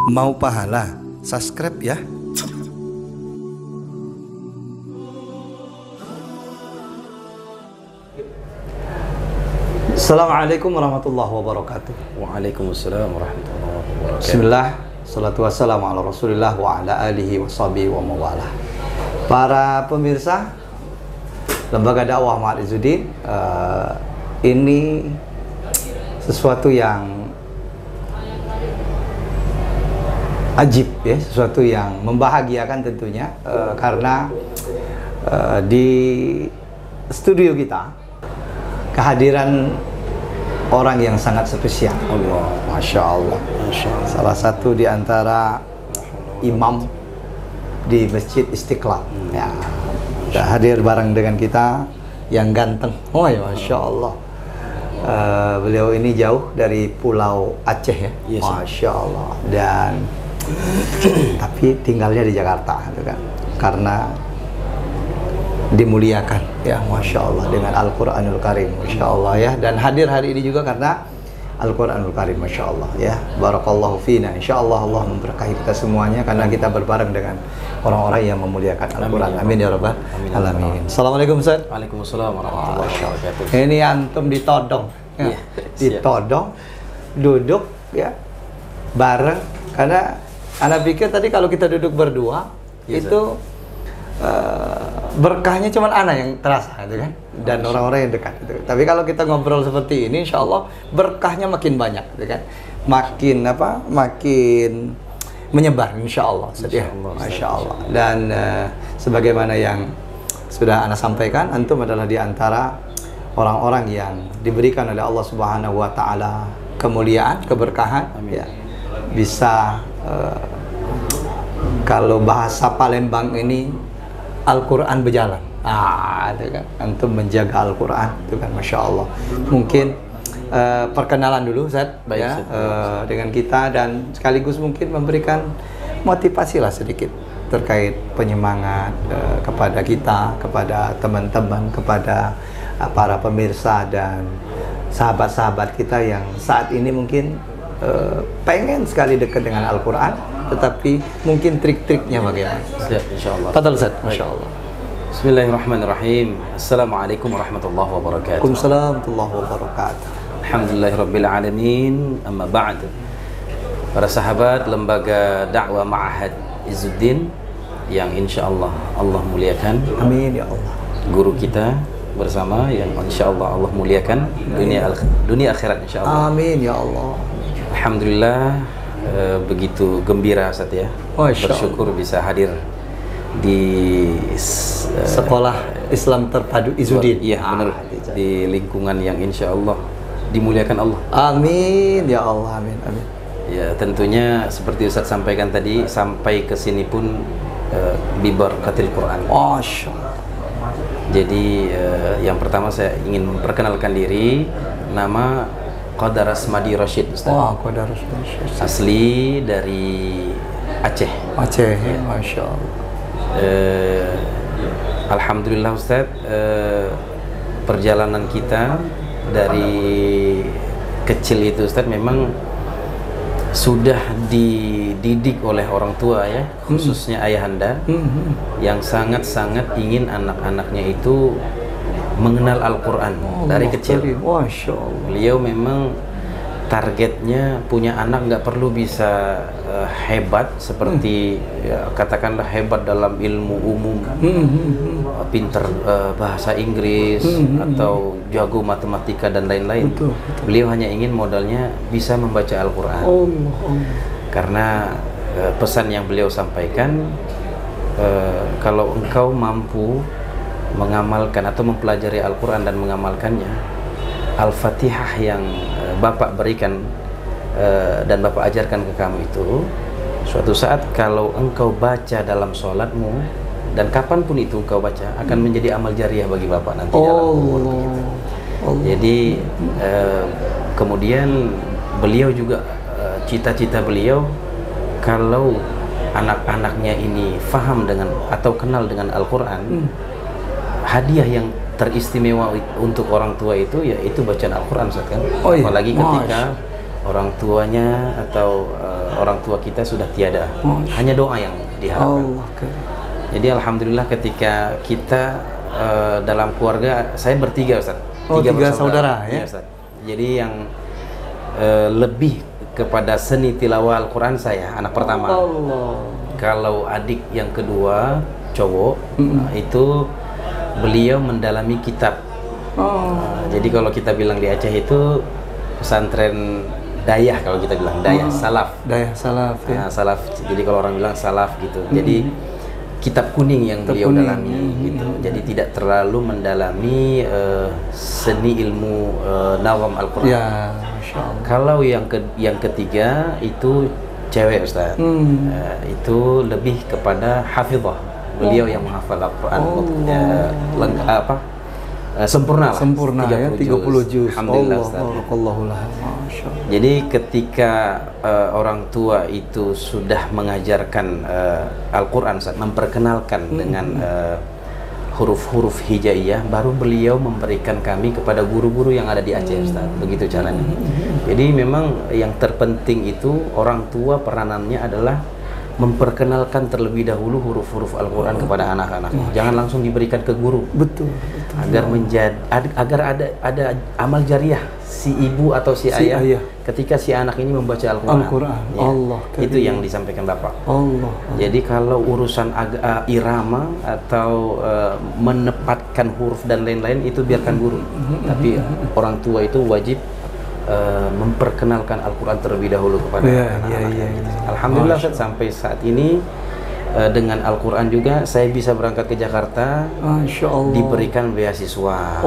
Mau pahala? Subscribe ya. Assalamualaikum warahmatullahi wabarakatuh. Waalaikumsalam warahmatullahi wabarakatuh. Bismillah, salatu wassalamu ala rasulillah wa ala alihi wa sahbihi wa mawalah. Para pemirsa Lembaga Dakwah Ma'had Izzuddin, ini sesuatu yang ajib ya, sesuatu yang membahagiakan tentunya, karena di studio kita kehadiran orang yang sangat spesial. Allah, Masya Allah. Salah satu di antara imam di Masjid Istiqlal. Ya, hadir bareng dengan kita yang ganteng. Oh ya, Masya Allah. Beliau ini jauh dari Pulau Aceh ya. Yes, Masya Allah. Dan tapi tinggalnya di Jakarta, gitu kan? Karena dimuliakan ya, Masya Allah, dengan Al-Quranul Karim, Masya Allah ya. Dan hadir hari ini juga karena Al-Quranul Karim, Masya Allah ya. Barakallahu fina. Insya Allah Allah memberkahi kita semuanya karena kita berbareng dengan orang-orang yang memuliakan Al-Quran. Amin ya Rabbal Alamin. Assalamualaikum Ustaz. Waalaikumsalam warahmatullahi wabarakatuh. Ini antum ditodong ya. Ditodong, duduk ya bareng, karena Anda pikir tadi kalau kita duduk berdua itu berkahnya cuma anak yang terasa, gitu kan, dan orang-orang yang dekat, gitu. Tapi kalau kita ngobrol seperti ini, insya Allah berkahnya makin banyak, gitu kan, makin apa, makin menyebar, insya Allah, Masya Allah. Dan sebagaimana yang sudah Anda sampaikan, antum adalah di antara orang-orang yang diberikan oleh Allah Subhanahu Wa Taala kemuliaan, keberkahan, ya, bisa kalau bahasa Palembang ini Al-Quran berjalan. Itu kan, antum menjaga Al-Quran, itu kan, Masya Allah. Mungkin perkenalan dulu, Ustaz, ya, dengan kita, dan sekaligus mungkin memberikan motivasi lah sedikit terkait penyemangat kepada kita, kepada teman-teman, kepada para pemirsa dan sahabat-sahabat kita yang saat ini mungkin pengen sekali dekat dengan Al-Quran, tetapi mungkin trik-triknya bagaimana? Siap, insyaallah. Fadhal Ustaz. Masya Allah. Bismillahirrahmanirrahim. Assalamualaikum warahmatullahi wabarakatuh. Waalaikumsalam warahmatullahi wabarakatuh. Alhamdulillahirabbil alamin. Amma ba'd. Para sahabat Lembaga Dakwah Ma'had Izzuddin yang insyaallah Allah muliakan. Amin ya Allah. Guru kita bersama yang insyaallah Allah muliakan dunia akhirat insyaallah. Amin ya Allah. Alhamdulillah, begitu gembira Ustaz ya. Bersyukur bisa hadir di Sekolah Islam Terpadu Izzuddin. Iya, benar. Di lingkungan yang insya Allah dimuliakan Allah. Amin ya Allah, amin, amin. Ya, tentunya seperti Ustaz sampaikan tadi, sampai ke sini pun bibarakatil Quran. Masya Allah. Jadi yang pertama saya ingin memperkenalkan diri, nama Qadar Asmadi Rashid, Ustaz. Qadar Asmadi Rashid. Asli dari Aceh. Aceh, ya. Masya Allah. Alhamdulillah Ustaz, perjalanan kita dari kecil itu Ustaz memang sudah dididik oleh orang tua ya, khususnya ayahanda yang sangat-sangat ingin anak-anaknya itu mengenal Al-Quran dari kecil. Masya Allah. Beliau memang targetnya punya anak nggak perlu bisa hebat seperti ya, katakanlah hebat dalam ilmu umum, pinter bahasa Inggris atau jago matematika dan lain-lain. Beliau hanya ingin modalnya bisa membaca Al-Quran. Karena pesan yang beliau sampaikan, kalau engkau mampu mengamalkan atau mempelajari Al-Quran dan mengamalkannya, Al-Fatihah yang Bapak berikan dan Bapak ajarkan ke kamu itu, suatu saat kalau engkau baca dalam sholatmu dan kapanpun itu engkau baca, akan menjadi amal jariah bagi Bapak nanti dalam umur gitu. Jadi kemudian beliau juga cita-cita beliau kalau anak-anaknya ini faham dengan atau kenal dengan Al-Quran, hadiah yang teristimewa untuk orang tua itu yaitu bacaan Al-Quran, kan? Apalagi ketika orang tuanya atau orang tua kita sudah tiada. Hanya doa yang diharapkan. Jadi alhamdulillah ketika kita dalam keluarga, saya bertiga Ustaz. Tiga saudara ya. Ustaz. Jadi yang lebih kepada seni tilawah Al-Quran saya, anak pertama. Kalau adik yang kedua cowok, itu beliau mendalami kitab. Jadi kalau kita bilang di Aceh itu pesantren Dayah, kalau kita bilang Dayah Salaf. Dayah Salaf ya. Salaf. Jadi kalau orang bilang Salaf gitu. Jadi kitab kuning yang beliau dalami gitu. Jadi tidak terlalu mendalami seni ilmu nawam Al-Quran. Ya, Masya Allah. Kalau yang ketiga itu cewek Ustaz. Itu lebih kepada hafizah. Beliau yang menghafal Al-Quran sempurna lah. Sempurna 30 juz. Alhamdulillah Ustaz. Masya Allah. Jadi ketika orang tua itu sudah mengajarkan Al-Quran, memperkenalkan dengan huruf-huruf hijaiyah, baru beliau memberikan kami kepada guru-guru yang ada di Aceh Ustaz. Begitu caranya. Jadi memang yang terpenting itu orang tua peranannya adalah memperkenalkan terlebih dahulu huruf-huruf Al-Quran kepada anak-anaknya. Jangan langsung diberikan ke guru. Betul. Agar ada amal jariah si ibu atau si ayah ketika si anak ini membaca Al-Quran. Ya. Itu yang disampaikan Bapak. Jadi kalau urusan irama atau menepatkan huruf dan lain-lain itu biarkan guru. Tapi orang tua itu wajib memperkenalkan Al-Quran terlebih dahulu kepada anak-anak. Alhamdulillah sampai saat ini dengan Al-Quran juga saya bisa berangkat ke Jakarta. Masya Allah. Diberikan beasiswa.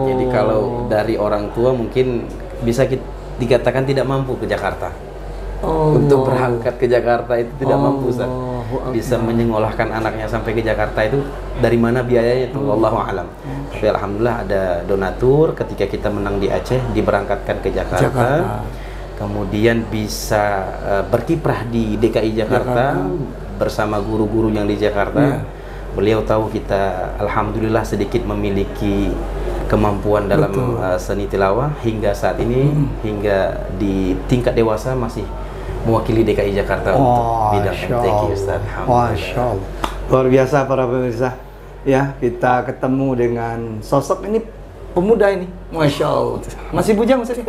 Jadi kalau dari orang tua mungkin bisa dikatakan tidak mampu ke Jakarta. Untuk berangkat ke Jakarta itu tidak mampu Ustaz. Bisa menyekolahkan anaknya sampai ke Jakarta itu dari mana biayanya itu wallahu alam. Tapi alhamdulillah ada donatur ketika kita menang di Aceh diberangkatkan ke Jakarta. Kemudian bisa berkiprah di DKI Jakarta bersama guru-guru yang di Jakarta. Beliau tahu kita alhamdulillah sedikit memiliki kemampuan dalam seni tilawah hingga saat ini, hingga di tingkat dewasa masih mewakili DKI Jakarta untuk bidang MTQ Ustaz. Masya Allah. Luar biasa para pemirsa. Ya, kita ketemu dengan sosok ini pemuda ini. Masya Allah. Masih bujang maksudnya?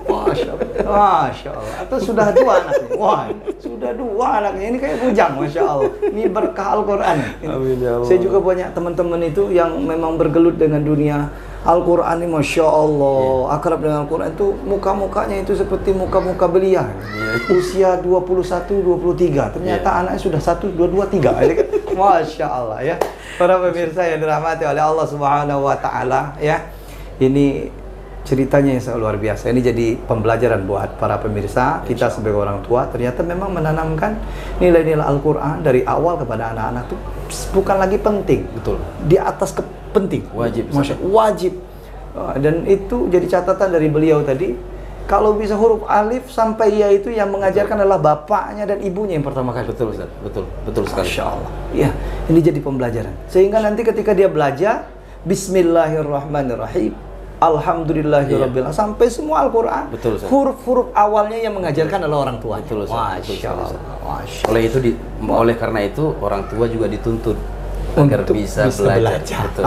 Masya Allah. Masya Allah. Atau sudah dua anaknya? Wah, sudah dua anaknya. Ini kayak bujang, Masya Allah. Ini berkah Al-Quran. Saya juga banyak teman-teman itu yang memang bergelut dengan dunia Al-Quran ini, Masya Allah. Akrab dengan Al-Quran itu muka-mukanya itu seperti muka-muka belia. Usia 21, 23. Ternyata anaknya sudah 1, 2, 2, 3. Masya Allah ya. Para pemirsa yang dirahmati oleh Allah Subhanahu wa Ta'ala ya. Ini ceritanya yang sangat luar biasa. Ini jadi pembelajaran buat para pemirsa. Kita sebagai orang tua ternyata memang menanamkan nilai-nilai Al-Quran dari awal kepada anak-anak itu bukan lagi penting. Betul. Di atas penting. Wajib. Wajib. Dan itu jadi catatan dari beliau tadi. Kalau bisa huruf alif sampai ya itu yang mengajarkan adalah bapaknya dan ibunya yang pertama kali. Betul Ustaz. Betul sekali. Masya Allah. Ya, ini jadi pembelajaran. Sehingga nanti ketika dia belajar, Bismillahirrahmanirrahim. Alhamdulillahirabbil alamin sampai semua Al-Qur'an. Huruf-huruf awalnya yang mengajarkan adalah orang tua. Betul, Masya Allah. Oleh karena itu orang tua juga dituntut agar bisa belajar. Betul.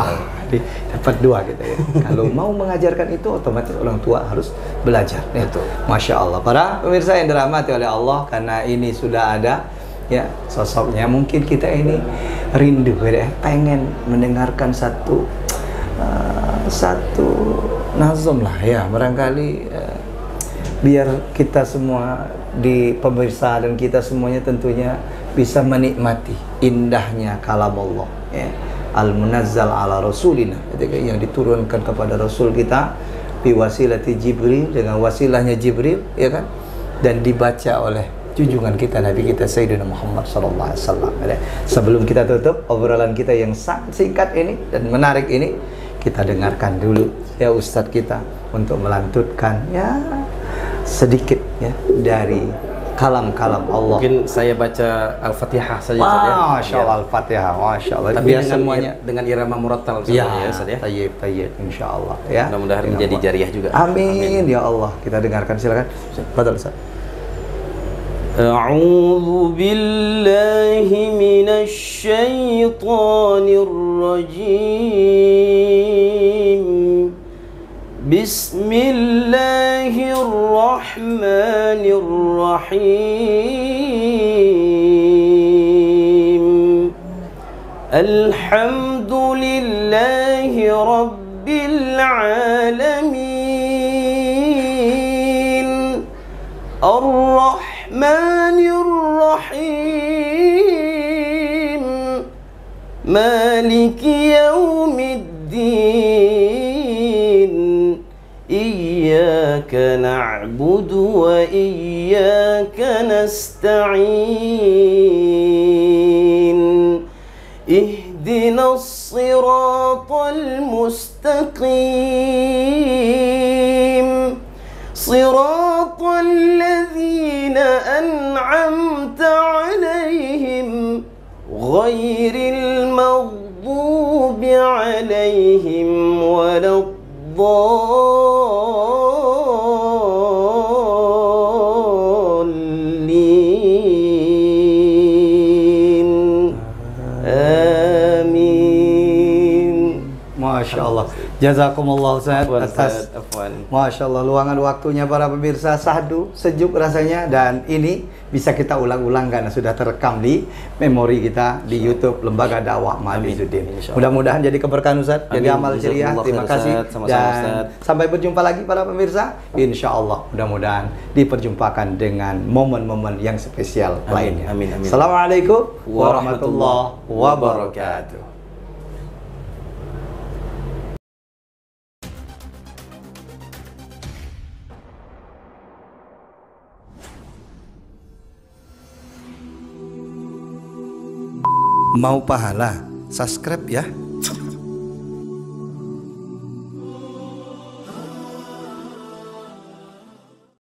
Dapat dua gitu ya. Kalau mau mengajarkan itu otomatis orang tua harus belajar. Betul. Masya Allah. Para pemirsa yang dirahmati oleh Allah, karena ini sudah ada ya sosoknya, mungkin kita ini rindu ya, pengen mendengarkan satu nazam lah ya, barangkali biar kita semua di pemirsa dan kita semuanya tentunya bisa menikmati indahnya kalam Allah ya, al-munazzal ala rasulina, yang diturunkan kepada Rasul kita biwasilati Jibril, dengan wasilahnya Jibril ya kan, dan dibaca oleh junjungan kita Nabi kita Sayyidina Muhammad SAW. Sebelum kita tutup obrolan kita yang sangat singkat ini dan menarik ini, kita dengarkan dulu ya Ustadz kita untuk melantutkan ya sedikit ya dari kalam-kalam Allah. Mungkin saya baca Al-Fatihah saja Ustaz ya. Masya Allah, Al-Fatihah, Masya Allah. Tapi Biar dengan semuanya dengan irama murattal ya, semuanya ya Ustaz ya. tayyib, insya Allah ya. Mudah-mudahan menjadi jariah juga. Amin, ya Allah. Kita dengarkan, silakan. Fadhal Ustaz. أعوذ بالله من الشيطان الرجيم بسم الله الرحمن الرحيم الحمد لله رب العالمين الرحمن الرحيم مالك يوم الدين إياك نعبد وإياك نستعين اهدنا الصراط المستقيم صراط الذين أنعمت عليهم غير المغضوب عليهم ولا الضالين آمين. Masya Allah. Jazakumullah Ustaz atas Masya Allah luangan waktunya para pemirsa, sahdu, sejuk rasanya, dan ini bisa kita ulang-ulang karena sudah terekam di memori kita di YouTube Lembaga Dakwah Ma'had Izzuddin. Mudah-mudahan jadi keberkahan Ustaz, jadi amal ceria. Terima kasih dan sampai berjumpa lagi para pemirsa. Insya Allah mudah-mudahan diperjumpakan dengan momen-momen yang spesial lainnya. Amin. Assalamualaikum warahmatullahi wabarakatuh. Mau pahala? Subscribe ya.